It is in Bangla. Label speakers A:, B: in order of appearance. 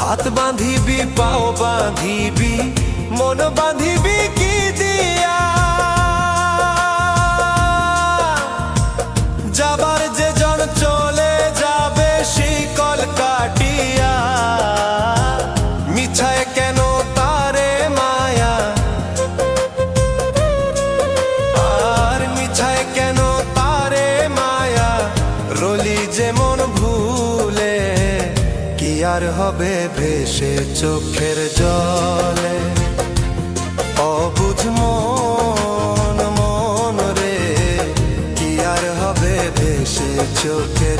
A: হাত বাঁধিবি পাও বাঁধিবি মন বাঁধিবি কি দিয়া, যাবার যে জন চলে যাবে শিকল কাটিয়া। মিছায় কেন তারে মায়া, আর মিছায় কেন তারে মায়া, রলি যেমন ভুলে কি আর হবে ভেসে চোখের জলে। অবুঝ মন মন রে কি আর হবে ভেসে চোখের